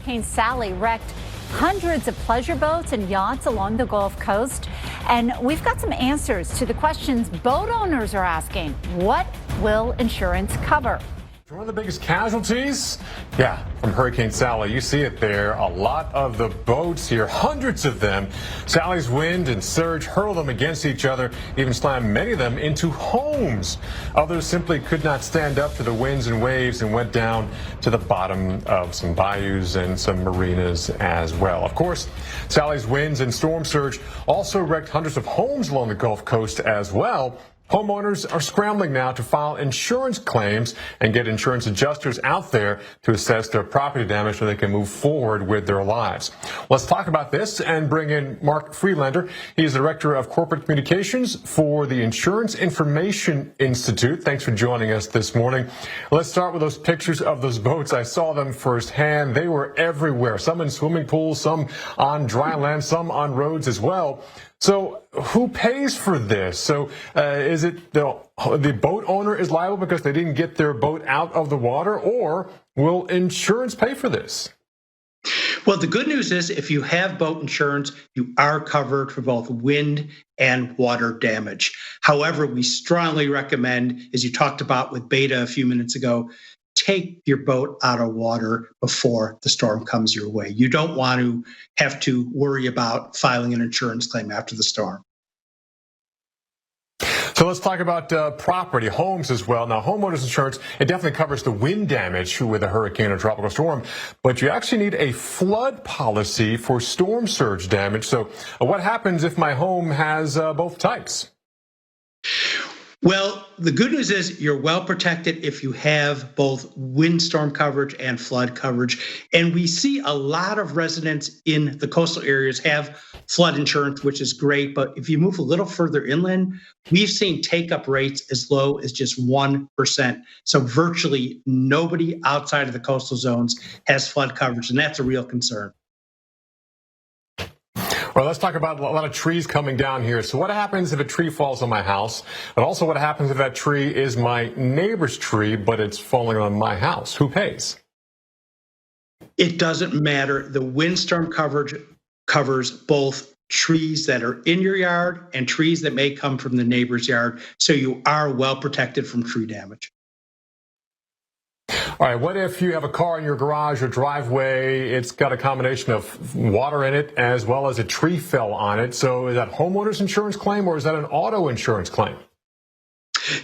Hurricane Sally wrecked hundreds of pleasure boats and yachts along the Gulf Coast. And we've got some answers to the questions boat owners are asking. What will insurance cover? One of the biggest casualties? Yeah, from Hurricane Sally. You see it there. A lot of the boats here, hundreds of them. Sally's wind and surge hurled them against each other, even slammed many of them into homes. Others simply could not stand up to the winds and waves and went down to the bottom of some bayous and some marinas as well. Of course, Sally's winds and storm surge also wrecked hundreds of homes along the Gulf Coast as well. Homeowners are scrambling now to file insurance claims and get insurance adjusters out there to assess their property damage so they can move forward with their lives. Let's talk about this and bring in Mark Friedlander. He's the Director of Corporate Communications for the Insurance Information Institute. Thanks for joining us this morning. Let's start with those pictures of those boats. I saw them firsthand. They were everywhere, some in swimming pools, some on dry land, some on roads as well. So who pays for this? So is it the boat owner is liable because they didn't get their boat out of the water, or will insurance pay for this? Well, the good news is if you have boat insurance, you are covered for both wind and water damage. However, we strongly recommend, as you talked about with Beta a few minutes ago, take your boat out of water before the storm comes your way. You don't want to have to worry about filing an insurance claim after the storm. So let's talk about property, homes as well. Now, homeowners insurance, it definitely covers the wind damage with a hurricane or tropical storm, but you actually need a flood policy for storm surge damage. So what happens if my home has both types? Well, the good news is you're well protected if you have both windstorm coverage and flood coverage. And we see a lot of residents in the coastal areas have flood insurance, which is great. But if you move a little further inland, we've seen take-up rates as low as just 1%. So virtually nobody outside of the coastal zones has flood coverage, and that's a real concern. Well, let's talk about a lot of trees coming down here. So what happens if a tree falls on my house? And also what happens if that tree is my neighbor's tree, but it's falling on my house? Who pays? It doesn't matter. The windstorm coverage covers both trees that are in your yard and trees that may come from the neighbor's yard. So you are well protected from tree damage. All right, what if you have a car in your garage or driveway, it's got a combination of water in it as well as a tree fell on it. So is that homeowner's insurance claim or is that an auto insurance claim?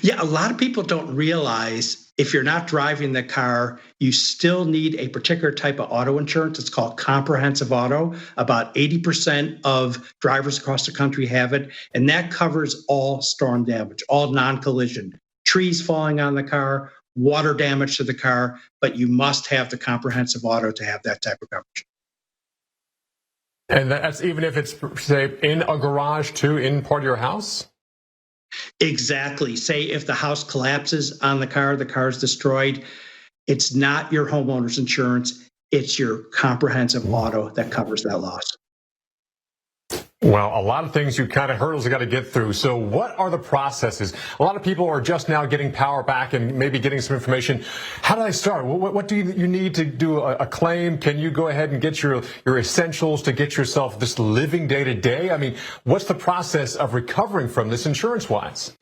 Yeah, a lot of people don't realize if you're not driving the car, you still need a particular type of auto insurance. It's called comprehensive auto. About 80% of drivers across the country have it, and that covers all storm damage, all non-collision, trees falling on the car, water damage to the car, but you must have the comprehensive auto to have that type of coverage. And that's even if it's, say, in a garage too, in part of your house? Exactly. Say if the house collapses on the car is destroyed, it's not your homeowner's insurance, it's your comprehensive auto that covers that loss. Well, a lot of things hurdles you got to get through. So what are the processes? A lot of people are just now getting power back and maybe getting some information. How do I start? What do you need to do a claim? Can you go ahead and get your essentials to get yourself just living day to day? I mean, what's the process of recovering from this insurance-wise?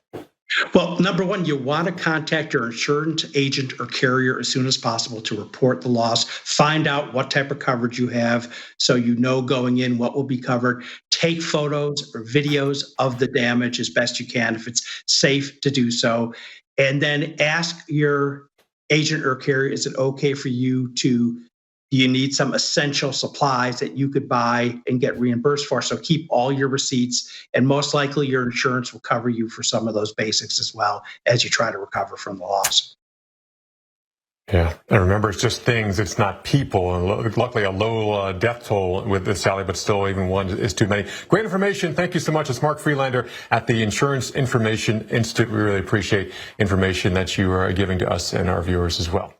Well, number one, you want to contact your insurance agent or carrier as soon as possible to report the loss, find out what type of coverage you have so you know going in what will be covered. Take photos or videos of the damage as best you can if it's safe to do so. And then ask your agent or carrier, is it okay for you to you need some essential supplies that you could buy and get reimbursed for. So keep all your receipts, and most likely your insurance will cover you for some of those basics as well as you try to recover from the loss. Yeah, and remember, it's just things, it's not people. And luckily, a low death toll with this, Sally, but still even one is too many. Great information. Thank you so much. It's Mark Friedlander at the Insurance Information Institute. We really appreciate information that you are giving to us and our viewers as well.